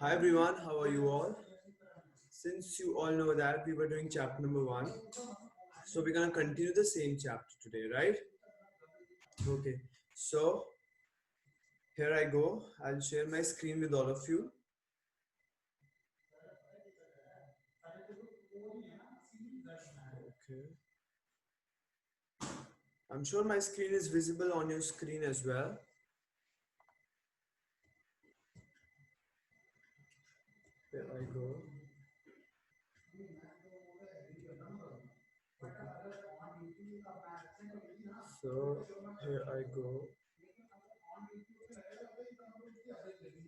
Hi everyone, how are you all? Since you all know that we were doing chapter number 1, so we're gonna continue the same chapter today, right? Okay, so here I go. I'll share my screen with all of you. Okay, I'm sure my screen is visible on your screen as well. Here I go. So here I go.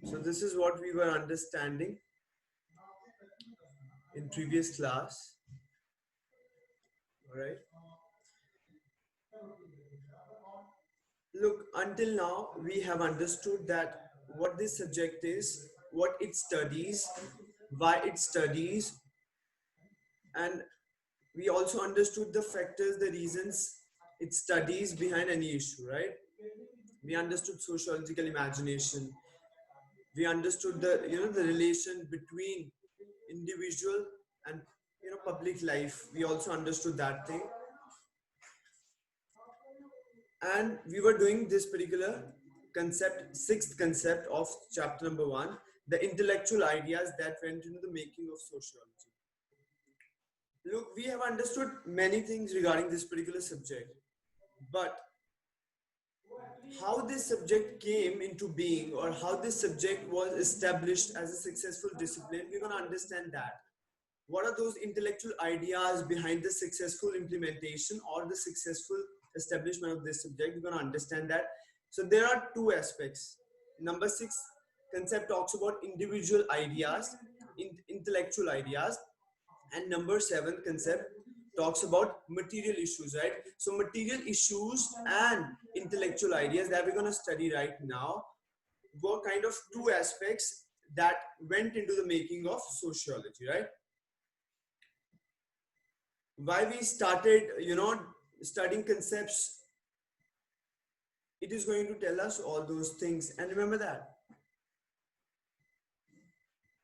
So this is what we were understanding in previous class, all right? Look, until now, we have understood that what this subject is, what it studies, why it studies, and we also understood the factors, the reasons it studies behind any issue, right? We understood sociological imagination. We understood the relation between individual and public life. We also understood that thing, and we were doing this particular concept, sixth concept of chapter number 1, the intellectual ideas that went into the making of sociology. Look, we have understood many things regarding this particular subject, but how this subject came into being or how this subject was established as a successful discipline, we're going to understand that. What are those intellectual ideas behind the successful implementation or the successful establishment of this subject? We're going to understand that. So there are two aspects. Number 6 concept talks about individual ideas, intellectual ideas, and number 7 concept talks about material issues, right? So material issues and intellectual ideas that we're going to study right now were kind of two aspects that went into the making of sociology, right? Why we started studying concepts, it is going to tell us all those things. And remember that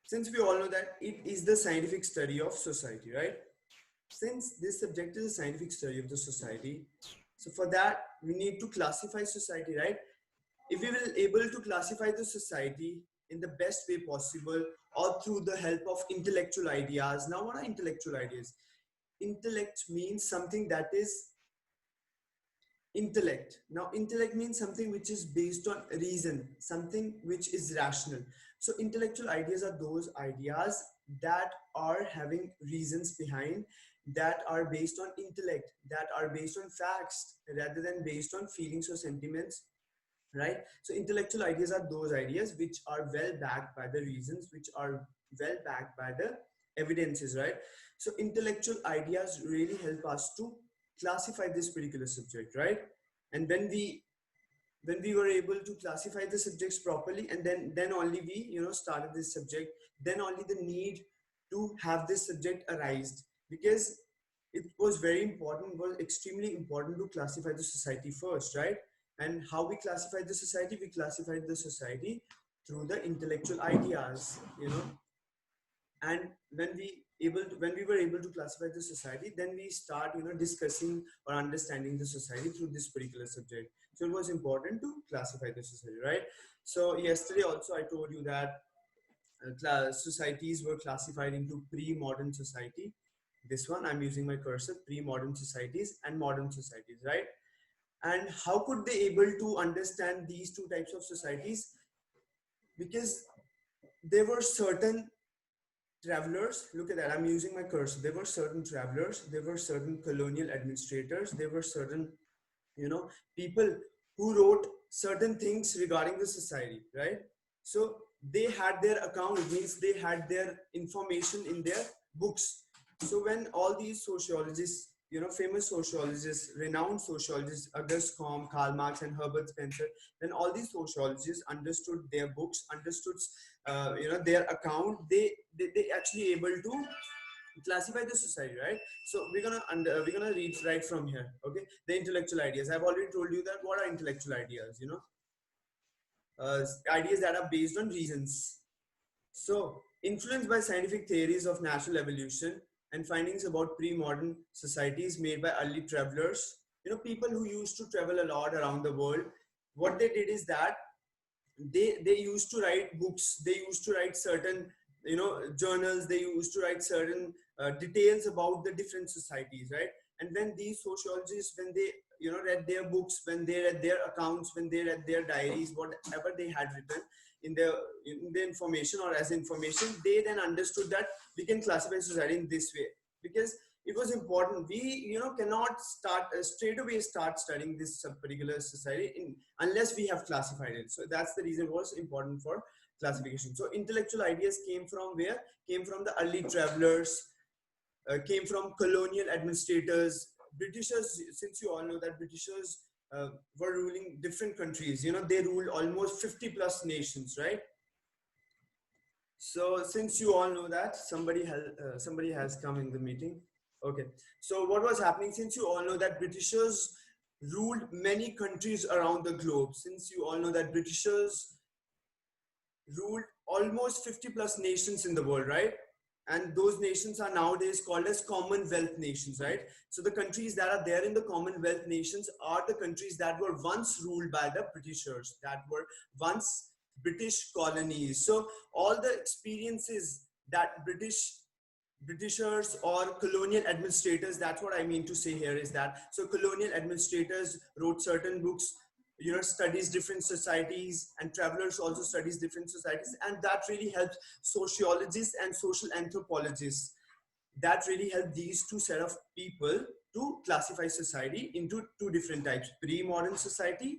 since we all know that it is the scientific study of society, right? Since this subject is a scientific study of the society, so for that we need to classify society, right? If we will able to classify the society in the best way possible or through the help of intellectual ideas. Now what are intellectual ideas? Intellect means something that is intellect. Now intellect means something which is based on reason, something which is rational. So intellectual ideas are those ideas that are having reasons behind, that are based on intellect, that are based on facts rather than based on feelings or sentiments, right? So intellectual ideas are those ideas which are well backed by the reasons, which are well backed by the evidences, right? So intellectual ideas really help us to classify this particular subject, right? And when we were able to classify the subjects properly, and then only we started this subject, then only the need to have this subject arised, because it was very important, was extremely important to classify the society first, right? And how we classified the society? We classified the society through the intellectual ideas, and when we were able to classify the society, then we start discussing or understanding the society through this particular subject. So it was important to classify the society, right? So yesterday also I told you that societies were classified into pre-modern society. This one I'm using my cursor, pre-modern societies and modern societies, right? And how could they able to understand these two types of societies? Because there were certain travelers, look at that, I'm using my cursor, there were certain travelers, there were certain colonial administrators, there were certain people who wrote certain things regarding the society, right? So they had their account, it means they had their information in their books. So when all these sociologists, famous sociologists, renowned sociologists, Auguste Comte, Karl Marx, and Herbert Spencer, when all these sociologists understood their books, understood their account, they actually able to classify the society, right? So we're gonna read right from here. Okay, the intellectual ideas, I've already told you that. What are intellectual ideas? Ideas that are based on reasons. So, influenced by scientific theories of natural evolution and findings about pre-modern societies made by early travelers, people who used to travel a lot around the world, what they did is that they used to write books, they used to write certain journals, they used to write certain details about the different societies, right? And when these sociologists, when they read their books, when they read their accounts, when they read their diaries, whatever they had written in their in the information or as information, they then understood that we can classify society in this way, because it was important. We cannot start straight away start studying this particular society unless we have classified it. So that's the reason it was important for classification. So intellectual ideas came from where? Came from the early travelers, came from colonial administrators, Britishers. Since you all know that Britishers were ruling different countries, they ruled almost 50 plus nations, right? So since you all know that, somebody has come in the meeting. Okay. So what was happening? Since you all know that Britishers ruled many countries around the globe. Since you all know that Britishers ruled almost 50 plus nations in the world, right? And those nations are nowadays called as Commonwealth nations, right? So the countries that are there in the Commonwealth nations are the countries that were once ruled by the Britishers, that were once British colonies. So all the experiences that Britishers or colonial administrators, that's what I mean to say here is that, so colonial administrators wrote certain books, studies different societies, and travelers also studies different societies, and that really helps sociologists and social anthropologists. That really help these two set of people to classify society into two different types: pre-modern society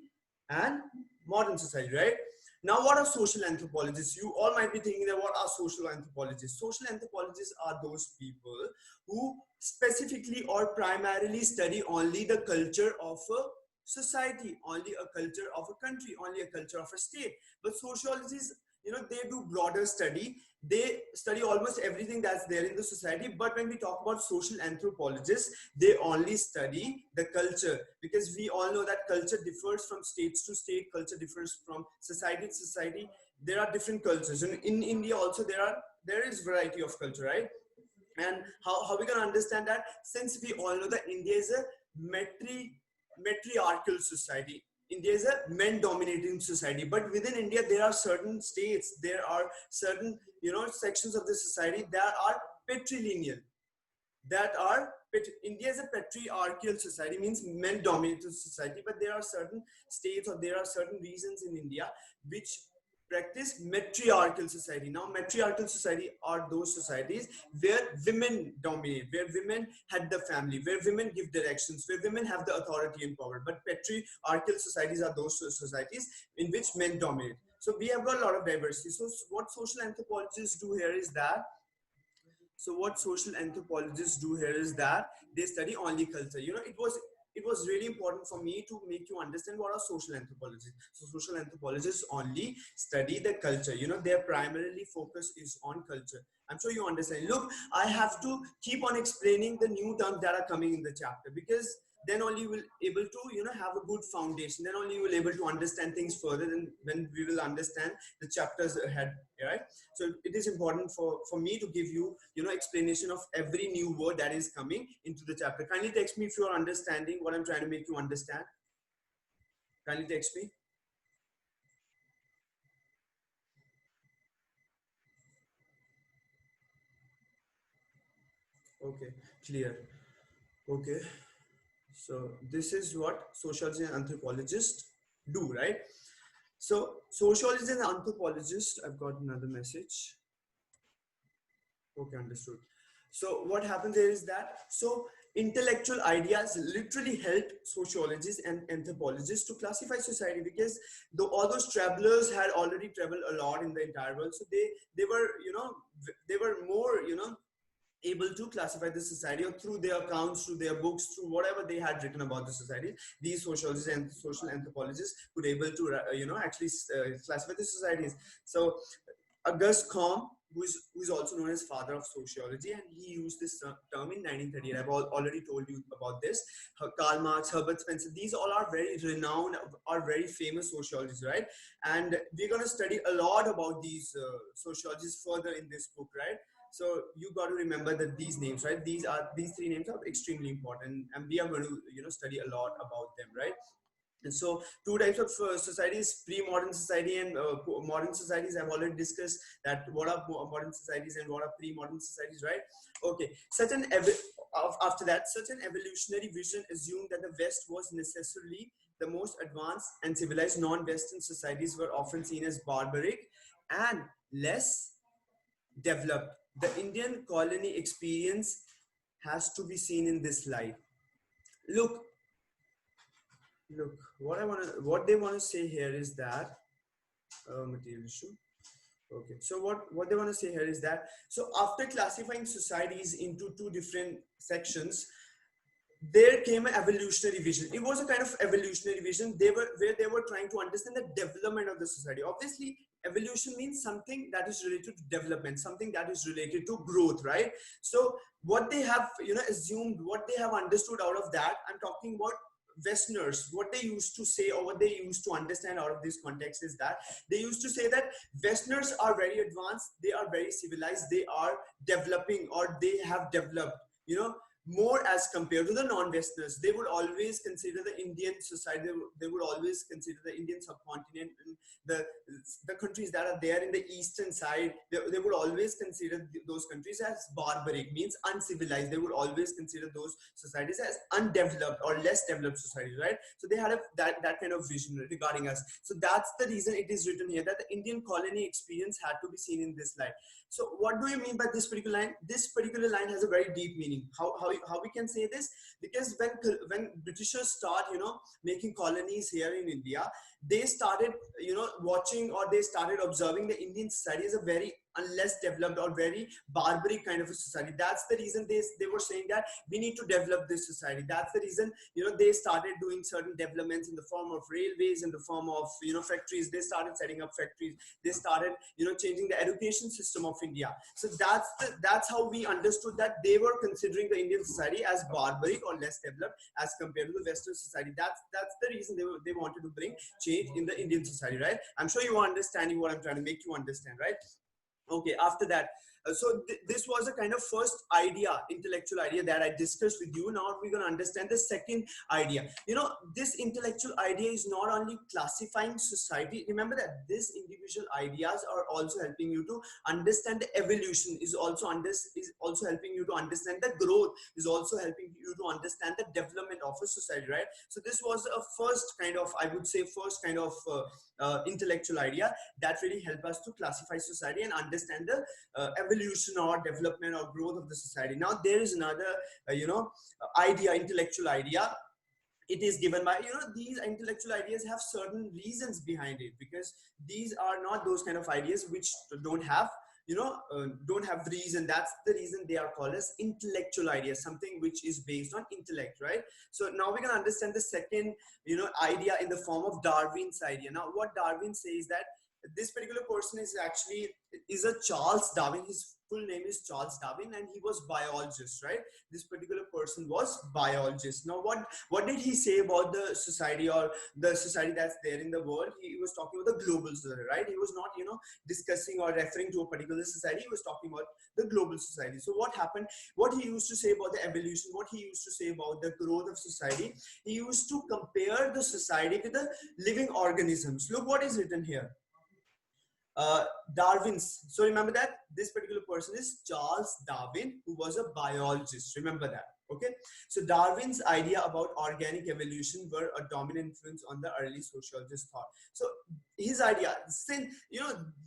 and modern society, right? Now, what are social anthropologists? You all might be thinking that what are social anthropologists? Social anthropologists are those people who specifically or primarily study only the culture of a society, only a culture of a country, only a culture of a state. But sociologists, they do broader study. They study almost everything that's there in the society. But when we talk about social anthropologists, they only study the culture, because we all know that culture differs from states to state, culture differs from society to society. There are different cultures, and in India also there is variety of culture, right? And how we can understand that? Since we all know that India is a matriarchal society, India is a men dominating society, but within India there are certain states, there are certain sections of the society that are patrilineal, that are India is a patriarchal society, means men dominated society, but there are certain states or there are certain regions in India which practice matriarchal society. Now, matriarchal society are those societies where women dominate, where women head the family, where women give directions, where women have the authority and power. But patriarchal societies are those societies in which men dominate. So we have got a lot of diversity. So what social anthropologists do here is that, so what social anthropologists do here is that they study only culture. It was really important for me to make you understand what are social anthropologists. So social anthropologists only study the culture. Their primarily focus is on culture. I'm sure you understand. Look, I have to keep on explaining the new terms that are coming in the chapter, because then only you will able to have a good foundation. Then only you will able to understand things further than when we will understand the chapters ahead, right? So it is important for me to give you explanation of every new word that is coming into the chapter. Kindly text me if you are understanding what I'm trying to make you understand. Kindly text me. Okay, clear. Okay, so this is what sociologists and anthropologists do, right? So sociologists and anthropologists, I've got another message. Okay, understood. So what happens there is that, so intellectual ideas literally helped sociologists and anthropologists to classify society, because all those travelers had already traveled a lot in the entire world. So they were they were more able to classify the society, or through their accounts, through their books, through whatever they had written about the society. These sociologists and social anthropologists could able to actually classify the societies. So August Comte, who's also known as father of sociology, and he used this term in 1938. I've already told you about this. Karl Marx, Herbert Spencer, these all are very renowned, are very famous sociologists, right? And we're going to study a lot about these sociologists further in this book, right? So you got to remember that these names, right? These three names are extremely important, and we are going to study a lot about them, right? And so two types of societies, pre-modern society and modern societies. I've already discussed that what are modern societies and what are pre-modern societies, right? Okay. After that, such an evolutionary vision assumed that the West was necessarily the most advanced, and civilized non-Western societies were often seen as barbaric and less developed. The Indian colony experience has to be seen in this light. Look, look, what they want to say here is that material issue. Okay, so what they want to say here is that, so after classifying societies into two different sections, there came an evolutionary vision. It was a kind of evolutionary vision. They were trying to understand the development of the society. Obviously, evolution means something that is related to development, something that is related to growth, right? So what they have assumed, what they have understood out of that, I'm talking about Westerners, what they used to say, or what they used to understand out of this context, is that they used to say that Westerners are very advanced, they are very civilized, they are developing, or they have developed, more as compared to the non-Westerners. They would always consider the Indian society, they would always consider the Indian subcontinent and the the countries that are there in the eastern side, they would always consider those countries as barbaric, means uncivilized. They would always consider those societies as undeveloped or less developed societies, right? So they had that kind of vision regarding us. So that's the reason it is written here that the Indian colony experience had to be seen in this light. So what do you mean by this particular line? This particular line has a very deep meaning. How we can say this? Because when Britishers start making colonies here in India, they started watching, or they started observing the Indian society as a very less developed or very barbaric kind of a society. That's the reason they were saying that we need to develop this society. That's the reason they started doing certain developments in the form of railways, in the form of factories. They started setting up factories. They started changing the education system of India. So that's how we understood that they were considering the Indian society as barbaric or less developed as compared to the Western society. That's the reason they wanted to bring change in the Indian society, right? I'm sure you are understanding what I'm trying to make you understand, right? Okay, after that, this was a kind of first idea, intellectual idea that I discussed with you. Now we're going to understand the second idea. This intellectual idea is not only classifying society. Remember that these individual ideas are also helping you to understand the evolution, is also helping you to understand the growth, is also helping you to understand the development of a society, right? So this was a first kind of, I would say, first kind of intellectual idea that really help us to classify society and understand the evolution or development or growth of the society. Now there is another idea, intellectual idea. It is given by these intellectual ideas have certain reasons behind it, because these are not those kind of ideas which don't have don't have reason. That's the reason they are called as intellectual ideas, something which is based on intellect, right? So now we can understand the second idea in the form of Darwin's idea. Now what Darwin says that this particular person is a Charles Darwin. His full name is Charles Darwin, and he was biologist, right? This particular person was biologist. Now what did he say about the society, or the society that's there in the world? He was talking about the global society, right? He was not discussing or referring to a particular society. He was talking about the global society. So what happened, what he used to say about the evolution, what he used to say about the growth of society, he used to compare the society with the living organisms. Look what is written here. Darwin's. So remember that this particular person is Charles Darwin, who was a biologist. Remember that. Okay. So Darwin's idea about organic evolution were a dominant influence on the early sociologist thought. So his idea, since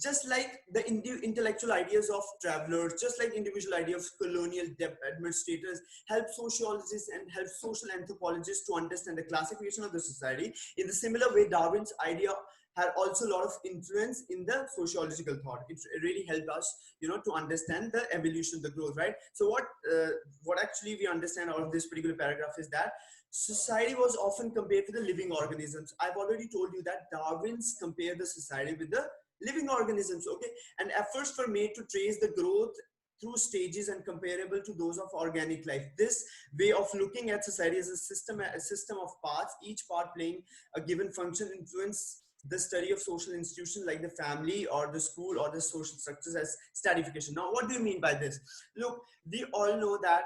just like the intellectual ideas of travelers, just like individual idea of colonial administrators, help sociologists and help social anthropologists to understand the classification of the society. In the similar way, Darwin's idea had also a lot of influence in the sociological thought. It really helped us, to understand the evolution, the growth, right? So what actually we understand out of this particular paragraph is that society was often compared to the living organisms. I've already told you that Darwin's compared the society with the living organisms, okay? And efforts were made to trace the growth through stages and comparable to those of organic life. This way of looking at society as a system of parts, each part playing a given function, influence the study of social institutions like the family or the school or the social structures as stratification. Now, what do you mean by this? Look, we all know that,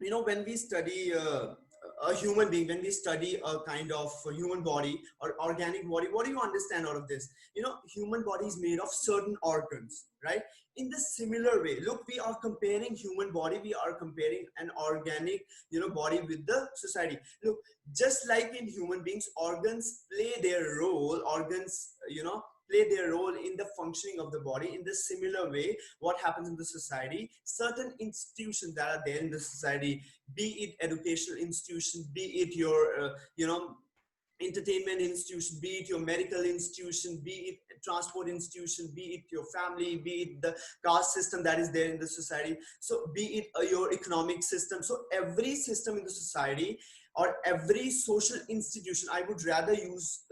you know, when we study a human being, when we study a kind of a human body or organic body, what do you understand out of this? You know, human body is made of certain organs, right? In the similar way, look, we are comparing human body, we are comparing an organic, you know, body with the society. Look, just like in human beings, organs play their role, organs, you know, play their role in the functioning of the body. In the similar way, what happens in the society, certain institutions that are there in the society, be it educational institution, be it your you know, entertainment institution, be it your medical institution, be it transport institution, be it your family, be it the caste system that is there in the society, so be it your economic system. So every system in the society or every social institution, I would rather use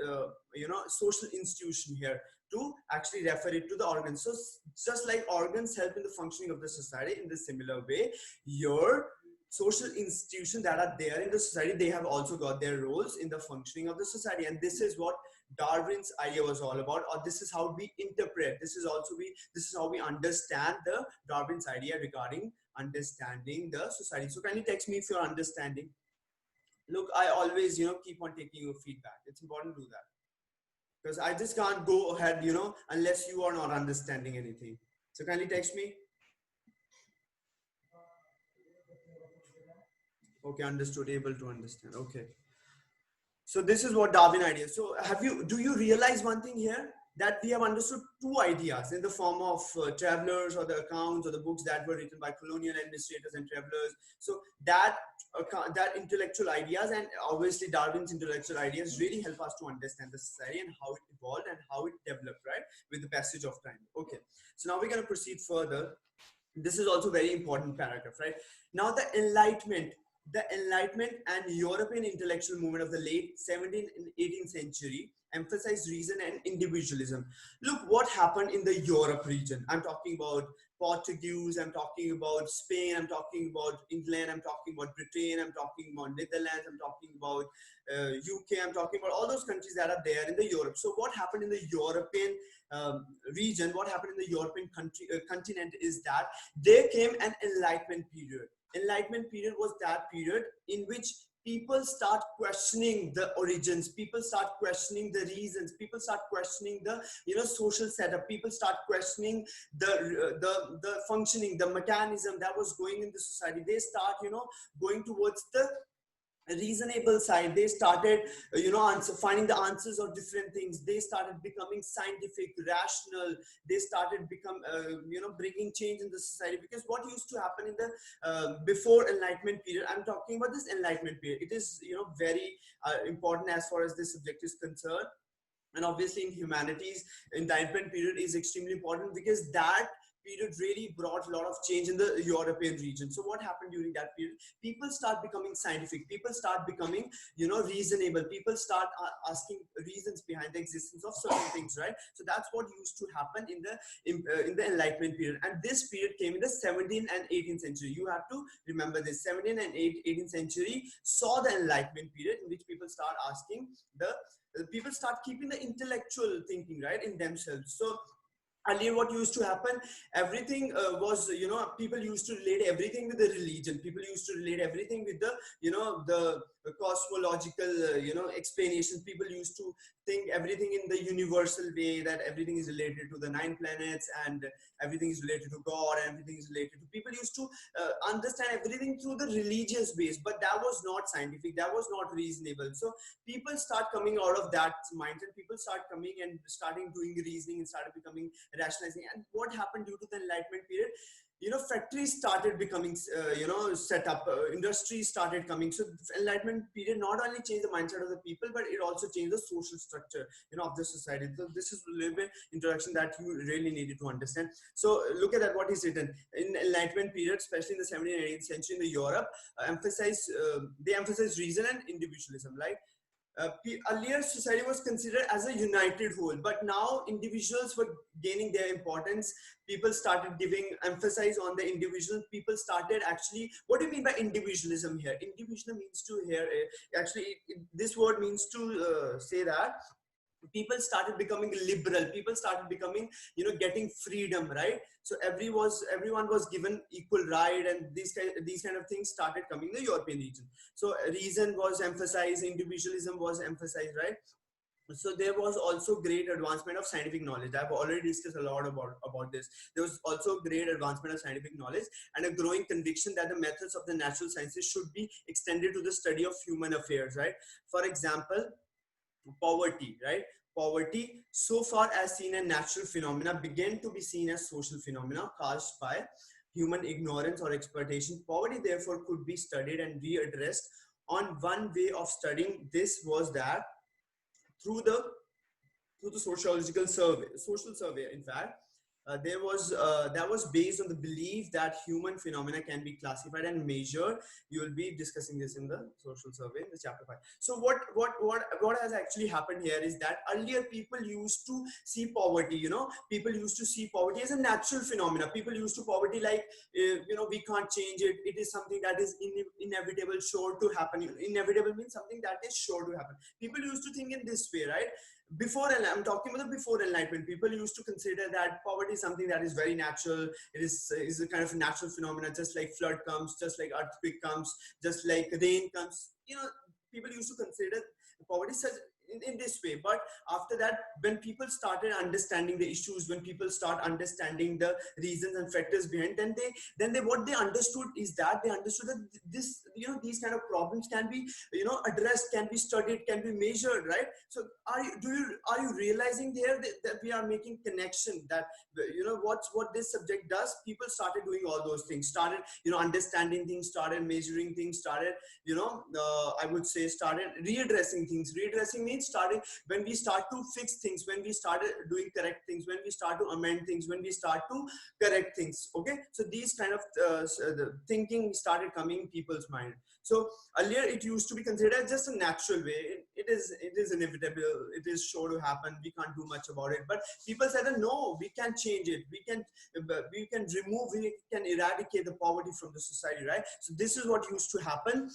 you know, social institution here to actually refer it to the organs. So just like organs help in the functioning of the society, in the similar way, your social institutions that are there in the society, they have also got their roles in the functioning of the society. And this is what Darwin's idea was all about, or this is how we interpret, this is how we understand the Darwin's idea regarding understanding the society. So can you text me if you're understanding? Look, I always, you know, keep on taking your feedback. It's important to do that, because I just can't go ahead, you know, unless you are not understanding anything. So kindly text me. Okay, understood, able to understand. Okay. So this is what Darwin idea. So do you realize one thing here? That we have understood two ideas in the form of travelers, or the accounts or the books that were written by colonial administrators and travelers. So that intellectual ideas, and obviously Darwin's intellectual ideas, really help us to understand the society and how it evolved and how it developed, right? With the passage of time. Okay. So now we're going to proceed further. This is also very important paragraph, right? Now the Enlightenment and European intellectual movement of the late 17th and 18th century emphasized reason and individualism. Look what happened in the Europe region. I'm talking about Portuguese, I'm talking about Spain, I'm talking about England, I'm talking about Britain, I'm talking about Netherlands, I'm talking about UK, I'm talking about all those countries that are there in the Europe. So what happened in the European region, what happened in the European continent is that there came an Enlightenment period. Enlightenment period was that period in which people start questioning the origins, people start questioning the reasons, people start questioning the, you know, social setup, people start questioning the functioning, the mechanism that was going in the society. They start, you know, going towards the reasonable side. They started you know, finding the answers of different things. They started becoming scientific, rational. They started become you know, bringing change in the society. Because what used to happen in the before Enlightenment period, I'm talking about this Enlightenment period, it is, you know, very important as far as this subject is concerned. And obviously in humanities, Enlightenment period is extremely important, because that period really brought a lot of change in the European region. So what happened during that period? People start becoming scientific, people start becoming, you know, reasonable, people start asking reasons behind the existence of certain things, right? So that's what used to happen in the Enlightenment period. And this period came in the 17th and 18th century. You have to remember this. 17th and 18th century saw the Enlightenment period, in which people start asking the people start keeping the intellectual thinking, right, in themselves. So earlier what used to happen, everything was, you know, people used to relate everything with the religion, people used to relate everything with the, you know, the cosmological you know, explanations. People used to think everything in the universal way, that everything is related to the 9 planets, and everything is related to God, and everything is related to, people used to understand everything through the religious base. But that was not scientific, that was not reasonable. So people start coming out of that mindset, people start coming and starting doing reasoning and started becoming rationalizing. And what happened due to the Enlightenment period, you know, factories started becoming you know, set up, industries started coming. So Enlightenment period not only changed the mindset of the people, but it also changed the social structure, you know, of the society. So this is a little bit introduction that you really needed to understand. So look at that, what is written in Enlightenment period, especially in the 17th and 18th century in the Europe, they emphasize reason and individualism, right? earlier society was considered as a united whole, but now individuals were gaining their importance. People started giving emphasis on the individual. People started actually, what do you mean by individualism here? Individual means to here, actually this word means to say that people started becoming liberal. People started becoming, getting freedom, right? So everyone was given equal right, and these kind of things started coming in the European region. So reason was emphasized, individualism was emphasized, right? So there was also great advancement of scientific knowledge. I've already discussed a lot about this. There was also great advancement of scientific knowledge and a growing conviction that the methods of the natural sciences should be extended to the study of human affairs, right? For example, poverty, right? Poverty, so far as seen as natural phenomena, began to be seen as social phenomena caused by human ignorance or exploitation. Poverty, therefore, could be studied and readdressed. On one way of studying this was that through the sociological survey, social survey, in fact, there was that was based on the belief that human phenomena can be classified and measured. You will be discussing this in the social survey in the chapter 5. So what has actually happened here is that earlier people used to see poverty, people used to see poverty as a natural phenomena. People used to poverty like, we can't change it. It is something that is inevitable, sure to happen. Inevitable means something that is sure to happen. People used to think in this way, right? Before, and I'm talking about the before enlightenment, people used to consider that poverty is something that is very natural. It is a kind of natural phenomena, just like flood comes, just like earthquake comes, just like rain comes. People used to consider poverty such in this way. But after that, when people started understanding the issues, when people start understanding the reasons and factors behind, then they what they understood is that they understood that this, these kind of problems can be, addressed, can be studied, can be measured, right? So are you realizing there that we are making connection, that what this subject does? People started doing all those things, started understanding things, started measuring things, started I would say started readdressing things. Readdressing means starting, when we start to fix things, when we started doing correct things, when we start to amend things, when we start to correct things. Okay, so these kind of the thinking started coming in people's mind. So earlier it used to be considered just a natural way. It is inevitable, it is sure to happen, we can't do much about it. But people said that no, we can change it, we can remove, we can eradicate the poverty from the society, right? So this is what used to happen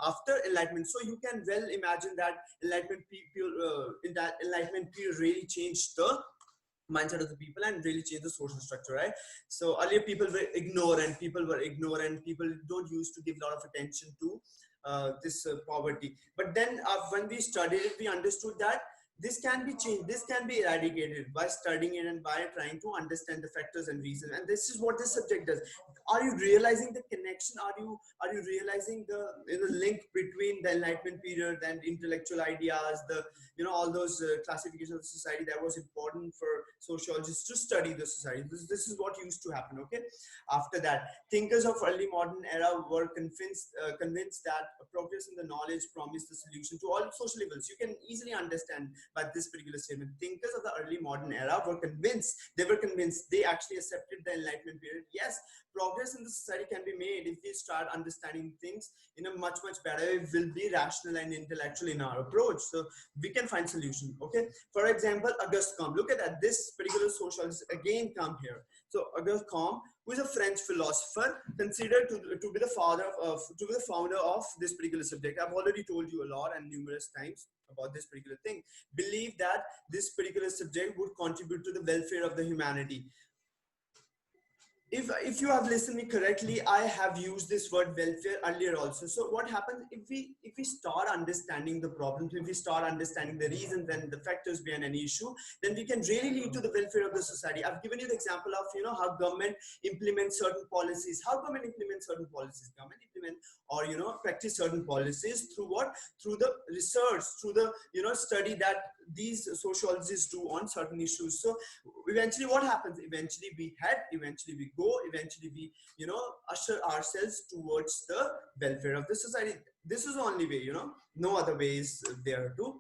after enlightenment. So you can well imagine that enlightenment people in that enlightenment period really changed the mindset of the people and really change the social structure, right? So earlier people were ignorant, people don't used to give a lot of attention to this poverty. But then when we studied it, we understood that this can be changed, this can be eradicated by studying it and by trying to understand the factors and reasons. And this is what this subject does. Are you realizing the connection? Are you realizing the link between the enlightenment period and intellectual ideas, the all those classifications of society that was important for sociologists to study the society? This is what used to happen. Okay, after that, thinkers of early modern era were convinced that progress in the knowledge promised the solution to all social evils. You can easily understand by this particular statement. Thinkers of the early modern era were convinced. They actually accepted the enlightenment period. Yes, progress in the society can be made if we start understanding things in a much better way. We will be rational and intellectual in our approach, so we can find solution. Okay, for example, Auguste Comte. Look at that, this particular socialist again come here. So Auguste Comte, who is a French philosopher, considered to be the founder of this particular subject. I've already told you a lot and numerous times about this particular thing. Believe that this particular subject would contribute to the welfare of the humanity. If you have listened me correctly, I have used this word welfare earlier also. So what happens if we start understanding the problems, if we start understanding the reasons and the factors behind any issue, then we can really lead to the welfare of the society. I've given you the example of how government implements certain policies. Government implement or practice certain policies through what? Through the research, through the study that these sociologists do on certain issues. So eventually what happens? Eventually we go, eventually we usher ourselves towards the welfare of the society. This is the only way, no other way is there to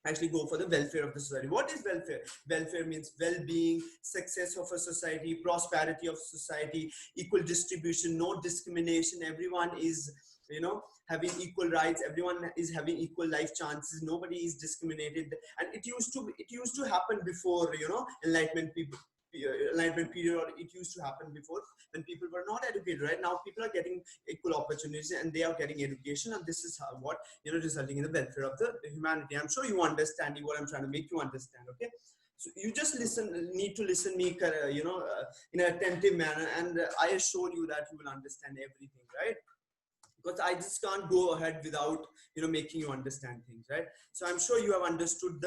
actually go for the welfare of the society. What is welfare? Welfare means well-being, success of a society, prosperity of society, equal distribution, no discrimination. Everyone is having equal rights, everyone is having equal life chances, nobody is discriminated. And it used to happen before, enlightenment people, enlightenment period, or it used to happen before when people were not educated. Right now people are getting equal opportunities and they are getting education, and this is what, resulting in the welfare of the humanity. I'm sure you understand what I'm trying to make you understand. Okay, so you just need to listen me, in an attentive manner, and I assure you that you will understand everything, right? Because I just can't go ahead without, making you understand things, right? So I'm sure you have understood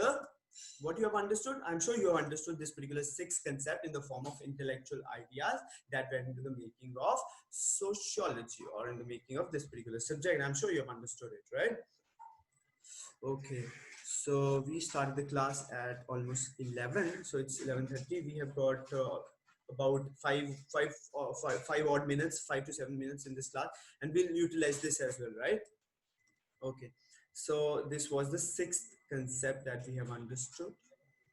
what you have understood. I'm sure you have understood this particular sixth concept in the form of intellectual ideas that went into the making of sociology, or in the making of this particular subject. I'm sure you have understood it, right? Okay, so we started the class at almost 11, so it's 11:30. We have got about five odd minutes, 5 to 7 minutes in this class, and we'll utilize this as well, right? Okay, so this was the sixth concept that we have understood.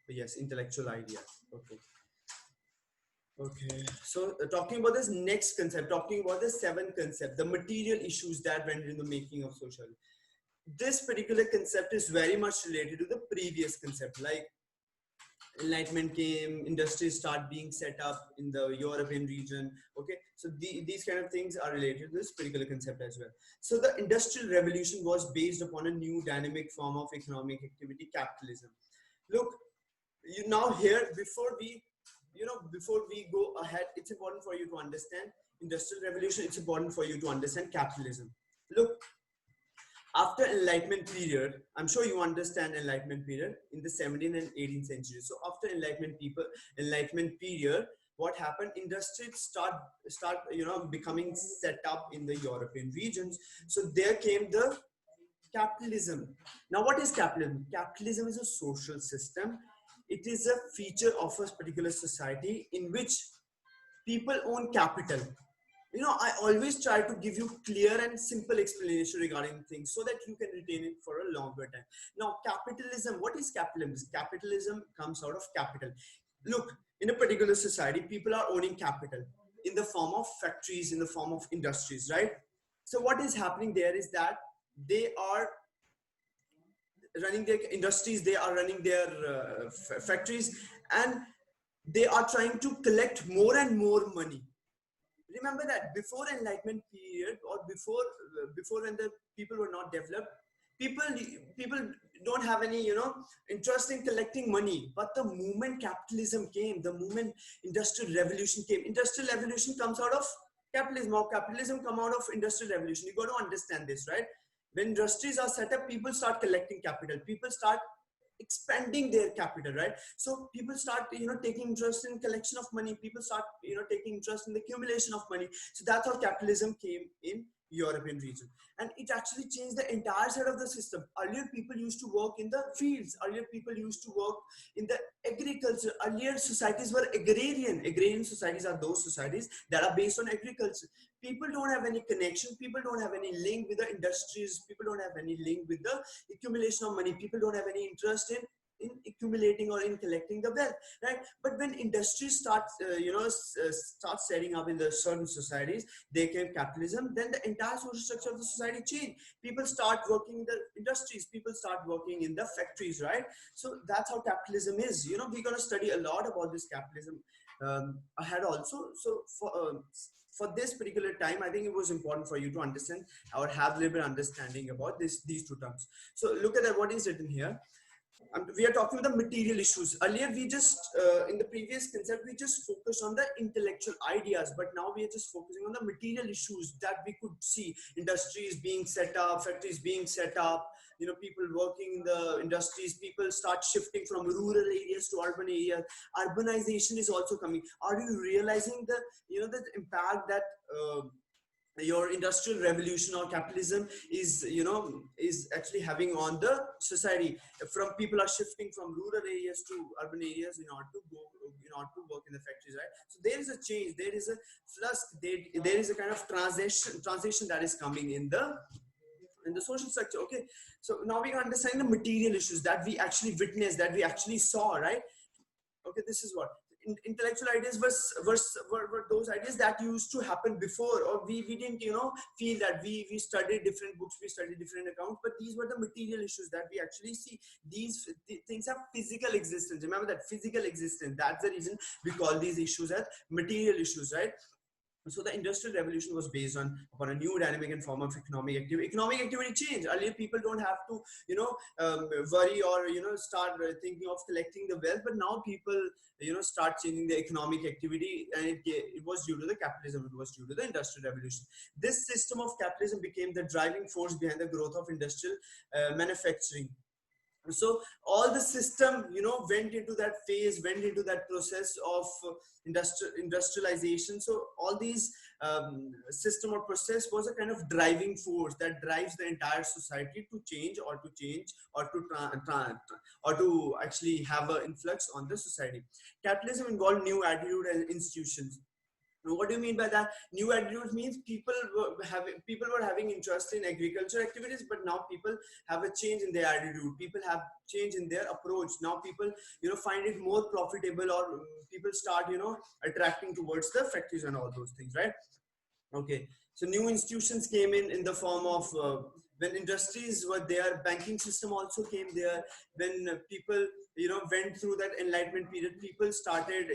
Yes, intellectual ideas. Okay. Okay, so talking about this next concept, talking about the seventh concept, the material issues that went in the making of socialism. This particular concept is very much related to the previous concept. Like enlightenment came, industries start being set up in the European region. Okay, so these kind of things are related to this particular concept as well. So the industrial revolution was based upon a new dynamic form of economic activity, capitalism. Look, now here, before we go ahead, it's important for you to understand industrial revolution. It's important for you to understand capitalism. Look, after enlightenment period, I'm sure you understand enlightenment period in the 17th and 18th century. So after enlightenment period, what happened? Industries start becoming set up in the European regions. So there came the capitalism. Now what is capitalism? Capitalism is a social system. It is a feature of a particular society in which people own capital. I always try to give you clear and simple explanation regarding things so that you can retain it for a longer time. Now, capitalism, what is capitalism? Capitalism comes out of capital. Look, in a particular society, people are owning capital in the form of factories, in the form of industries, right? So what is happening there is that they are running their industries, they are running their factories, and they are trying to collect more and more money. Remember that before enlightenment period, or before when the people were not developed, people don't have any interest in collecting money. But the moment capitalism came, the moment industrial revolution came, industrial revolution comes out of capitalism, or capitalism come out of industrial revolution. You got to understand this, right? When industries are set up, people start collecting capital, people start expanding their capital, right? So people start taking interest in collection of money, people start taking interest in the accumulation of money. So that's how capitalism came in European region, and it actually changed the entire side of the system. Earlier people used to work in the fields, earlier people used to work in the agriculture. Earlier societies were agrarian societies are those societies that are based on agriculture. People don't have any connection, people don't have any link with the industries, people don't have any link with the accumulation of money, people don't have any interest in accumulating or in collecting the wealth, right? But when industries start setting up in the certain societies, they came capitalism, then the entire social structure of the society changed. People start working in the industries, people start working in the factories, right? So that's how capitalism is. We're going to study a lot about this capitalism ahead also. So for this particular time, I think it was important for you to understand or have a little bit understanding about these two terms. So look at what is written here. We are talking about the material issues. Earlier, we just, in the previous concept, we just focused on the intellectual ideas, but now we are just focusing on the material issues that we could see. Industries being set up, factories being set up, people working in the industries, people start shifting from rural areas to urban areas. Urbanization is also coming. Are you realizing the impact that your industrial revolution or capitalism is actually having on the society? From people are shifting from rural areas to urban areas in order to work in the factories, right? So there is a change, there is a flux, there is a kind of transition that is coming in the social structure. Okay, so now we can understand the material issues that we actually witnessed, that we actually saw, right? Okay, this is what intellectual ideas were those ideas that used to happen before, or we didn't feel that. We studied different books, we studied different accounts, but these were the material issues that we actually see. Things have physical existence. Remember that, physical existence. That's the reason we call these issues as material issues, right? So the industrial revolution was based on upon a new dynamic and form of economic activity. Economic activity changed. Earlier people don't have to worry or start thinking of collecting the wealth, but now people start changing the economic activity, and it was due to the capitalism, it was due to the industrial revolution. This system of capitalism became the driving force behind the growth of industrial manufacturing. So all the system went into that phase, went into that process of industrialization. So all these system or process was a kind of driving force that drives the entire society to change, or to or to actually have an influx on the society. Capitalism involved new attitude and institutions. What do you mean by that? New attitudes means people were having interest in agriculture activities, but now people have a change in their attitude. People have change in their approach. Now people find it more profitable, or people start attracting towards the factories and all those things, right? Okay, so new institutions came in the form of when industries were there, banking system also came there. When people went through that enlightenment period, people started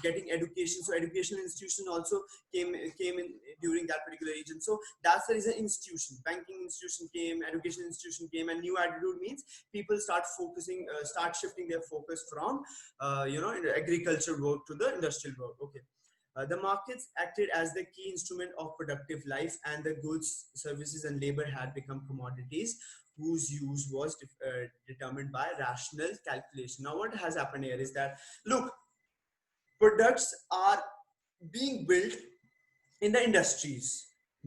getting education. So educational institution also came in during that particular region. So that's the reason institution, banking institution came, education institution came, and new attitude means people start shifting their focus from agriculture work to the industrial work. Okay. The markets acted as the key instrument of productive life, and the goods, services, and labor had become commodities whose use was determined by rational calculation. Now, what has happened here is that, look, products are being built in the industries.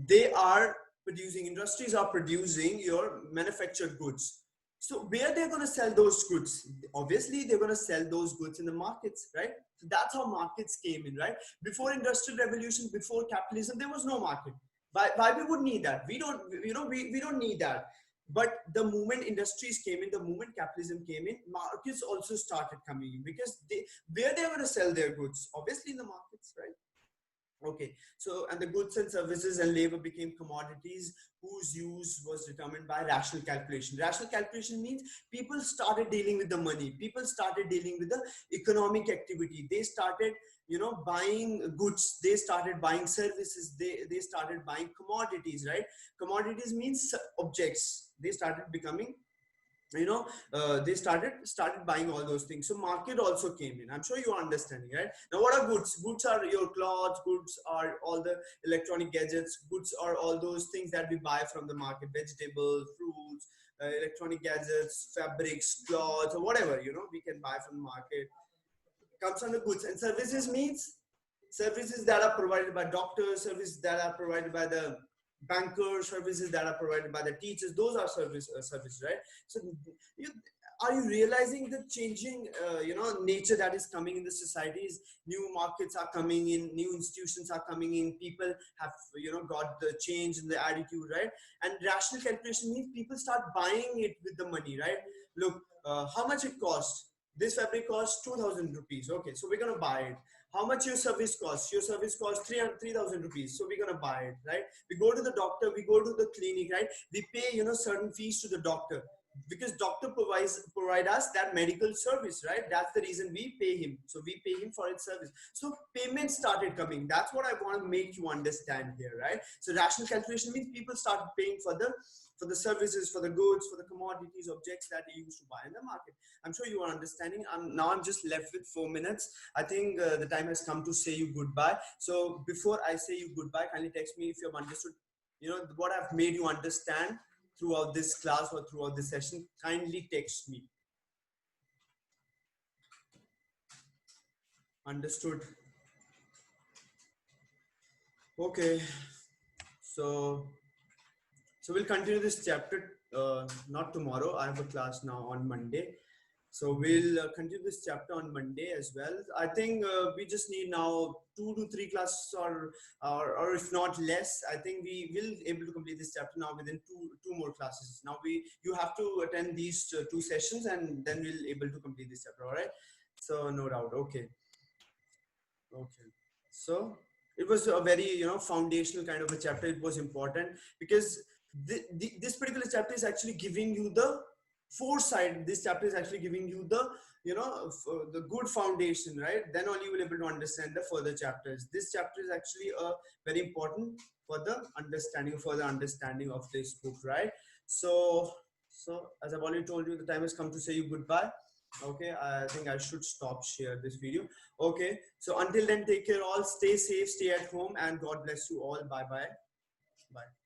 Industries are producing your manufactured goods. So where they're going to sell those goods? Obviously they're going to sell those goods in the markets, right? So that's how markets came in, right? Before industrial revolution, before capitalism, there was no market. Why we would need that? We don't, we don't need that. But the moment industries came in, the moment capitalism came in, markets also started coming in, because where they're going to sell their goods? Obviously in the markets, right? Okay, so and the goods and services and labor became commodities whose use was determined by rational calculation. Rational calculation means people started dealing with the money, people started dealing with the economic activity. They started, buying goods, they started buying services, they started buying commodities, right? Commodities means objects. They started becoming, they started buying all those things. So market also came in. I'm sure you are understanding, right? Now what are goods? Goods are your clothes, goods are all the electronic gadgets, goods are all those things that we buy from the market: vegetables, fruits, electronic gadgets, fabrics, clothes, or whatever we can buy from the market, comes under goods. And services means services that are provided by doctors, services that are provided by the bankers, services that are provided by the teachers. Those are services, right? So you, are you realizing the changing nature that is coming in the societies? New markets are coming in, new institutions are coming in, people have got the change in the attitude, right? And rational calculation means people start buying it with the money, right? Look, how much it costs. This fabric costs 2,000 rupees. Okay, so we're gonna buy it. How much your service costs? Your service costs 3,000 rupees. So we're gonna buy it, right? We go to the doctor, we go to the clinic, right? We pay certain fees to the doctor, because doctor provide us that medical service, right? That's the reason we pay him. So we pay him for his service. So payment started coming. That's what I want to make you understand here, right? So rational calculation means people start paying for the services, for the goods, for the commodities, objects that they used to buy in the market. I'm sure you are understanding. Now I'm just left with 4 minutes. I think the time has come to say you goodbye. So before I say you goodbye, kindly text me if you have understood, what I've made you understand throughout this class or throughout this session. Kindly text me. Understood? Okay. So we'll continue this chapter not tomorrow. I have a class now on Monday. So we'll continue this chapter on Monday as well. I think we just need now 2 to 3 classes, or if not less. I think we will able to complete this chapter now within two more classes. Now you have to attend these 2 sessions, and then we'll able to complete this chapter. All right. So no doubt. Okay. Okay. So it was a very, foundational kind of a chapter. It was important because this particular chapter is actually giving you the foresight. This chapter is actually giving you the, the good foundation, right? Then only you will able to understand the further chapters. This chapter is actually very important for the further understanding of this book, right? So, so as I've already told you, the time has come to say you goodbye. Okay, I think I should stop share this video. Okay, so until then, take care all, stay safe, stay at home, and God bless you all. Bye bye. Bye.